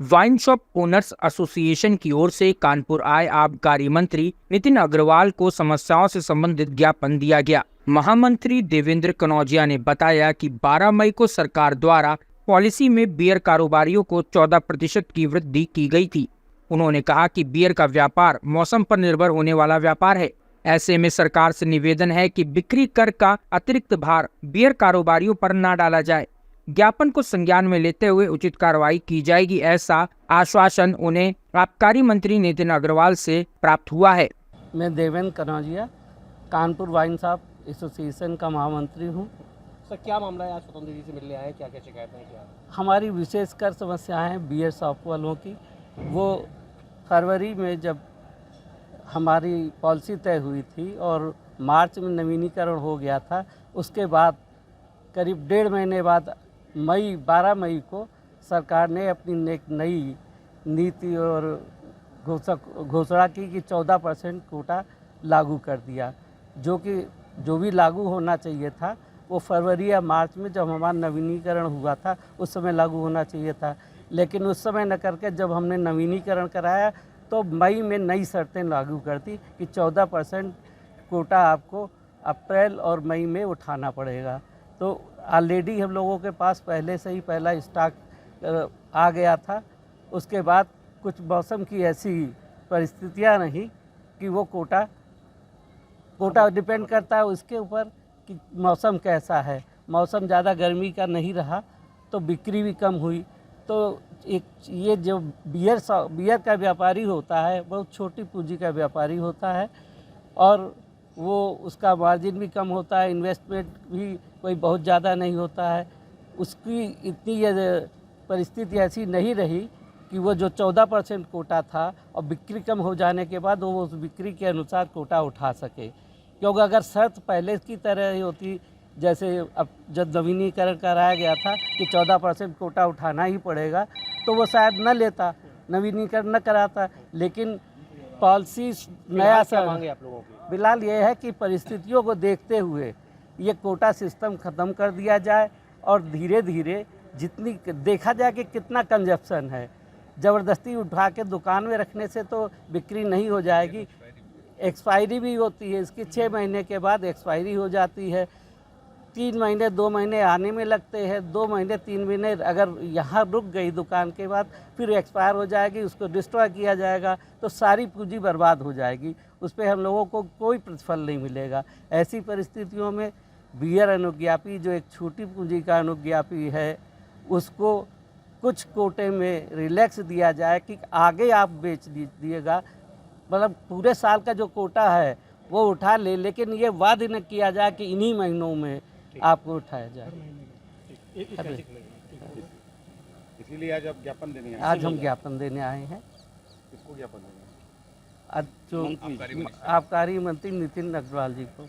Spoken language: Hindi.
वाइन शॉप ओनर्स एसोसिएशन की ओर से कानपुर आए आबकारी मंत्री नितिन अग्रवाल को समस्याओं से संबंधित ज्ञापन दिया गया। महामंत्री देवेंद्र कनौजिया ने बताया कि 12 मई को सरकार द्वारा पॉलिसी में बियर कारोबारियों को 14% की वृद्धि की गई थी। उन्होंने कहा कि बियर का व्यापार मौसम पर निर्भर होने वाला व्यापार है। ऐसे में सरकार से निवेदन है कि बिक्री कर का अतिरिक्त भार बियर कारोबारियों पर न डाला जाए। ज्ञापन को संज्ञान में लेते हुए उचित कार्रवाई की जाएगी, ऐसा आश्वासन उन्हें आबकारी मंत्री नितिन अग्रवाल से प्राप्त हुआ है। मैं Devendra Kanaujia Kanpur wine shop association का महामंत्री हूँ। सर, क्या मामला है? आज स्वतंत्र जी से मिलने आए, क्या क्या शिकायतें हैं? क्या हमारी विशेषकर समस्याएं हैं बियर शॉप वालों की। वो फरवरी में जब हमारी पॉलिसी तय हुई थी और मार्च में नवीनीकरण हो गया था, उसके बाद करीब 1.5 महीने बाद 12 मई को सरकार ने अपनी एक नई नीति और घोषणा की कि 14% कोटा लागू कर दिया, जो भी लागू होना चाहिए था वो फरवरी या मार्च में जब हमारा नवीनीकरण हुआ था उस समय लागू होना चाहिए था। लेकिन उस समय न करके जब हमने नवीनीकरण कराया तो मई में नई शर्तें लागू कर दी कि 14% कोटा आपको अप्रैल और मई में उठाना पड़ेगा। तो ऑलरेडी हम लोगों के पास पहले से ही पहला स्टॉक आ गया था। उसके बाद कुछ मौसम की ऐसी परिस्थितियां रही कि वो कोटा डिपेंड करता है उसके ऊपर कि मौसम कैसा है। मौसम ज़्यादा गर्मी का नहीं रहा तो बिक्री भी कम हुई। तो ये जो बियर का व्यापारी होता है बहुत छोटी पूंजी का व्यापारी होता है और वो उसका मार्जिन भी कम होता है, इन्वेस्टमेंट भी कोई बहुत ज़्यादा नहीं होता है। उसकी इतनी परिस्थिति ऐसी नहीं रही कि वो जो 14% कोटा था और बिक्री कम हो जाने के बाद वो उस बिक्री के अनुसार कोटा उठा सके। क्योंकि अगर शर्त पहले की तरह ही होती, जैसे अब जब नवीनीकरण कराया गया था कि 14% कोटा उठाना ही पड़ेगा, तो वो शायद न लेता, नवीनीकरण न कराता। लेकिन पॉलिसी नया सा मांगे आप लोगों की? फिलहाल ये है कि परिस्थितियों को देखते हुए ये कोटा सिस्टम ख़त्म कर दिया जाए और धीरे धीरे जितनी देखा जाए कि कितना कंजप्शन है। ज़बरदस्ती उठा के दुकान में रखने से तो बिक्री नहीं हो जाएगी। एक्सपायरी भी होती है इसकी, 6 महीने के बाद एक्सपायरी हो जाती है। 3 महीने 2 महीने आने में लगते हैं, 2 महीने 3 महीने अगर यहाँ रुक गई दुकान के बाद फिर एक्सपायर हो जाएगी, उसको डिस्ट्रॉय किया जाएगा तो सारी पूंजी बर्बाद हो जाएगी। उस पर हम लोगों को कोई प्रतिफल नहीं मिलेगा। ऐसी परिस्थितियों में बियर अनुज्ञापी जो एक छोटी पूंजी का अनुज्ञापी है उसको कुछ कोटे में रिलैक्स दिया जाए कि आगे आप बेच दीजिएगा, मतलब पूरे साल का जो कोटा है वो उठा ले, लेकिन ये वादा न किया जाए कि इन्हीं महीनों में आपको उठाया जाए। इसीलिए आज आप ज्ञापन देने आए? आज हम ज्ञापन देने आए हैं। किसको ज्ञापन देने? आज जो आबकारी मंत्री नितिन अग्रवाल जी को।